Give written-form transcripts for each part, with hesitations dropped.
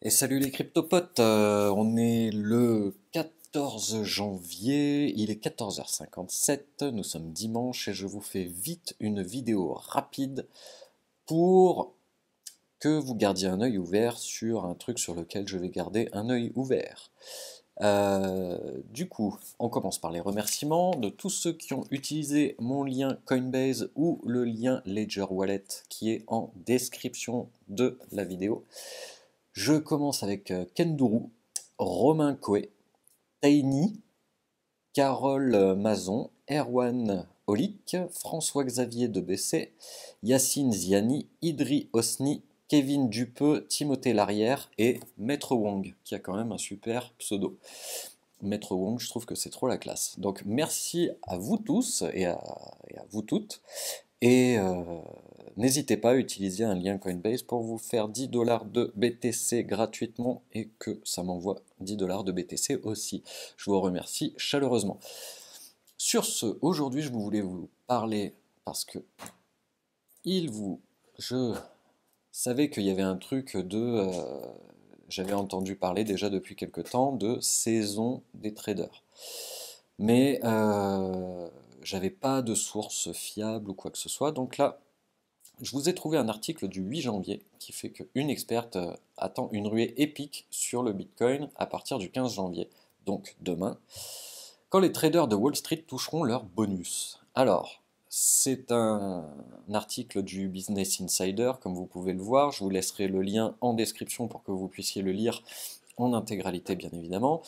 Et salut les cryptopotes, on est le 14 janvier, il est 14h57, nous sommes dimanche et je vous fais vite une vidéo rapide pour que vous gardiez un œil ouvert sur un truc sur lequel je vais garder un œil ouvert. Du coup, on commence par les remerciements de tous ceux qui ont utilisé mon lien Coinbase ou le lien Ledger Wallet qui est en description de la vidéo. Je commence avec Kenduru, Romain Coé, Taini, Carole Mazon, Erwan Olic, François-Xavier de Bessé, Yacine Ziani, Idri Osni, Kevin Dupeux, Timothée Larrière et Maître Wong, qui a quand même un super pseudo. Maître Wong, je trouve que c'est trop la classe. Donc merci à vous tous et à vous toutes. Et n'hésitez pas à utiliser un lien Coinbase pour vous faire 10 $ de BTC gratuitement et que ça m'envoie 10 $ de BTC aussi. Je vous remercie chaleureusement. Sur ce, aujourd'hui, je voulais vous parler parce que je savais qu'il y avait un truc j'avais entendu parler déjà depuis quelque temps de saison des traders. Mais j'avais pas de source fiable ou quoi que ce soit. Donc là, je vous ai trouvé un article du 8 janvier qui fait qu'une experte attend une ruée épique sur le Bitcoin à partir du 15 janvier, donc demain, quand les traders de Wall Street toucheront leur bonus. Alors, c'est un article du Business Insider, comme vous pouvez le voir. Je vous laisserai le lien en description pour que vous puissiez le lire en intégralité, bien évidemment.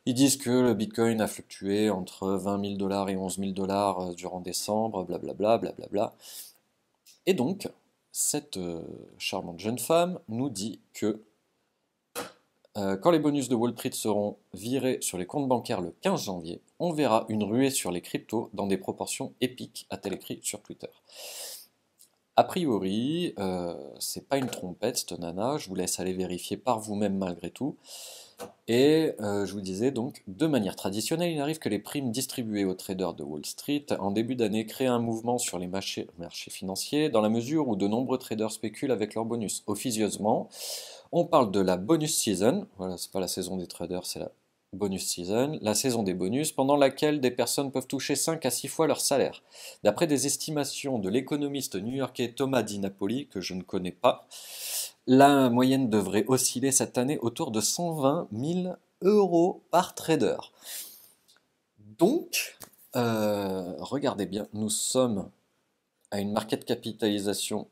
Ils disent que le Bitcoin a fluctué entre 20 000 $ et 11 000 $ durant décembre, blablabla, blablabla. Et donc, cette charmante jeune femme nous dit que quand les bonus de Wall Street seront virés sur les comptes bancaires le 15 janvier, on verra une ruée sur les cryptos dans des proportions épiques, a-t-elle écrit sur Twitter. A priori, c'est pas une trompette, cette nana, je vous laisse aller vérifier par vous-même malgré tout. Et je vous disais donc, de manière traditionnelle, il arrive que les primes distribuées aux traders de Wall Street en début d'année créent un mouvement sur les marchés financiers dans la mesure où de nombreux traders spéculent avec leurs bonus. Officieusement, on parle de la bonus season, voilà, c'est pas la saison des traders, c'est la bonus season, la saison des bonus, pendant laquelle des personnes peuvent toucher 5 à 6 fois leur salaire. D'après des estimations de l'économiste new-yorkais Thomas Di Napoli, que je ne connais pas, la moyenne devrait osciller cette année autour de 120 000 € par trader. Donc, regardez bien, nous sommes à une market capitalisation.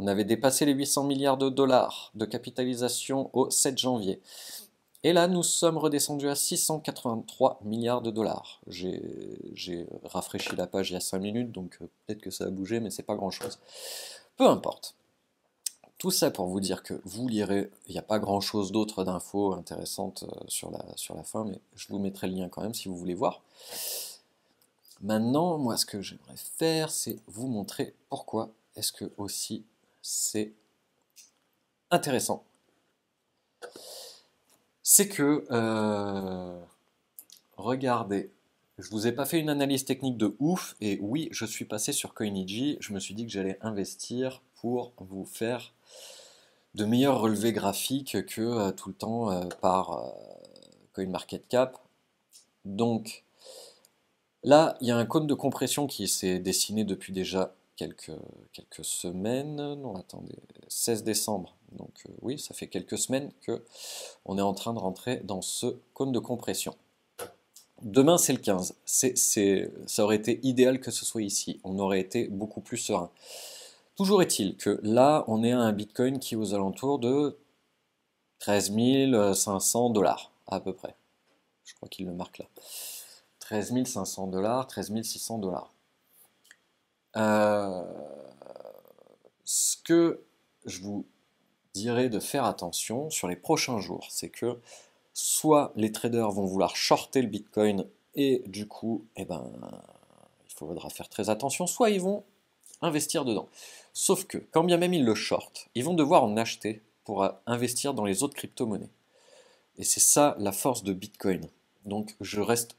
On avait dépassé les 800 milliards de dollars de capitalisation au 7 janvier. Et là, nous sommes redescendus à 683 milliards de dollars. J'ai rafraîchi la page il y a 5 minutes, donc peut-être que ça a bougé, mais c'est pas grand-chose. Peu importe. Tout ça pour vous dire que vous lirez, il n'y a pas grand-chose d'autre d'infos intéressantes sur la fin, mais je vous mettrai le lien quand même si vous voulez voir. Maintenant, moi, ce que j'aimerais faire, c'est vous montrer pourquoi est-ce que aussi c'est intéressant. C'est que, regardez, je vous ai pas fait une analyse technique de ouf, et oui, je suis passé sur Coiniji, je me suis dit que j'allais investir pour vous faire de meilleurs relevés graphiques que tout le temps par CoinMarketCap. Donc là, il y a un cône de compression qui s'est dessiné depuis déjà quelques semaines. Non, attendez, 16 décembre. Donc oui, ça fait quelques semaines que on est en train de rentrer dans ce cône de compression. Demain, c'est le 15. Ça aurait été idéal que ce soit ici. On aurait été beaucoup plus serein. Toujours est-il que là, on est à un Bitcoin qui est aux alentours de 13 500 $ à peu près. Je crois qu'il le marque là. 13 500 $, 13 600 $. Ce que je vous dirais de faire attention sur les prochains jours, c'est que soit les traders vont vouloir shorter le Bitcoin et du coup, eh ben, il faudra faire très attention, soit ils vont investir dedans. Sauf que, quand bien même ils le shortent, ils vont devoir en acheter pour investir dans les autres crypto-monnaies. Et c'est ça la force de Bitcoin. Donc je reste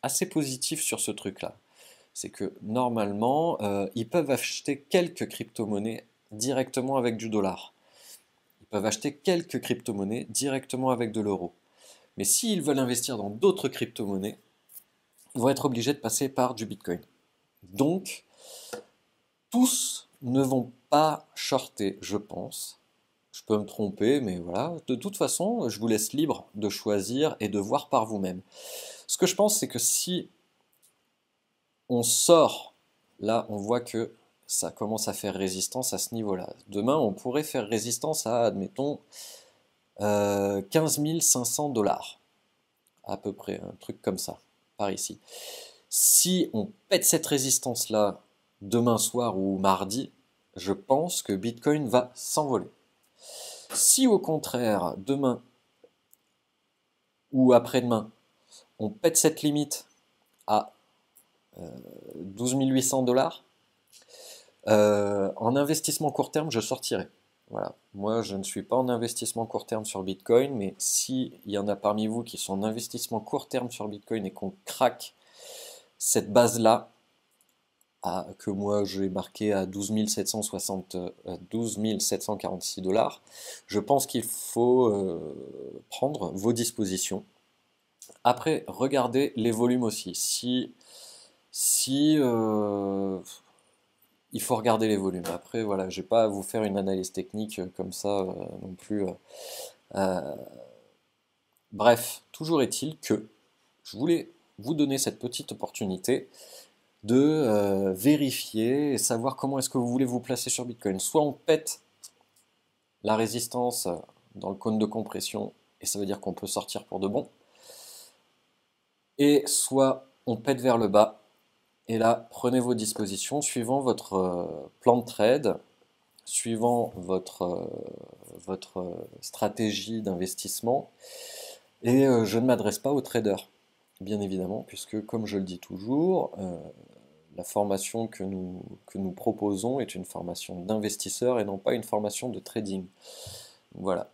assez positif sur ce truc-là. C'est que normalement, ils peuvent acheter quelques crypto-monnaies directement avec du dollar. Ils peuvent acheter quelques crypto-monnaies directement avec de l'euro. Mais s'ils veulent investir dans d'autres crypto-monnaies, ils vont être obligés de passer par du Bitcoin. Donc, tous ne vont pas shorter, je pense. Je peux me tromper, mais voilà. De toute façon, je vous laisse libre de choisir et de voir par vous-même. Ce que je pense, c'est que si on sort, là, on voit que ça commence à faire résistance à ce niveau-là. Demain, on pourrait faire résistance à, admettons, 15 500 $, à peu près, un truc comme ça, par ici. Si on pète cette résistance-là demain soir ou mardi, je pense que Bitcoin va s'envoler. Si au contraire, demain ou après-demain, on pète cette limite à 12 800 $, en investissement court terme, je sortirai. Voilà. Moi, je ne suis pas en investissement court terme sur Bitcoin, mais s'il y en a parmi vous qui sont en investissement court terme sur Bitcoin et qu'on craque cette base-là, que moi j'ai marqué à 12 746 $, je pense qu'il faut prendre vos dispositions. Après, regardez les volumes aussi. Si il faut regarder les volumes. Après, voilà, je vais pas à vous faire une analyse technique comme ça non plus. Euh, Bref, toujours est-il que je voulais vous donner cette petite opportunité de vérifier et savoir comment est-ce que vous voulez vous placer sur Bitcoin. Soit on pète la résistance dans le cône de compression, et ça veut dire qu'on peut sortir pour de bon, et soit on pète vers le bas, et là, prenez vos dispositions suivant votre plan de trade, suivant votre stratégie d'investissement, et je ne m'adresse pas aux traders, bien évidemment, puisque comme je le dis toujours, la formation que nous proposons est une formation d'investisseur et non pas une formation de trading. Voilà.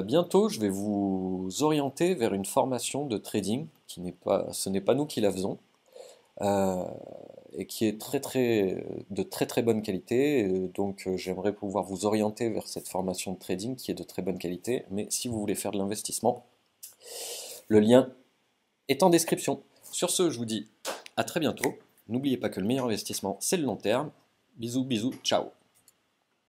Bientôt, je vais vous orienter vers une formation de trading, ce n'est pas nous qui la faisons, euh, et qui est de très très bonne qualité. Donc j'aimerais pouvoir vous orienter vers cette formation de trading qui est de très bonne qualité. Mais si vous voulez faire de l'investissement, le lien est en description. Sur ce, je vous dis à très bientôt. N'oubliez pas que le meilleur investissement, c'est le long terme. Bisous, bisous, ciao.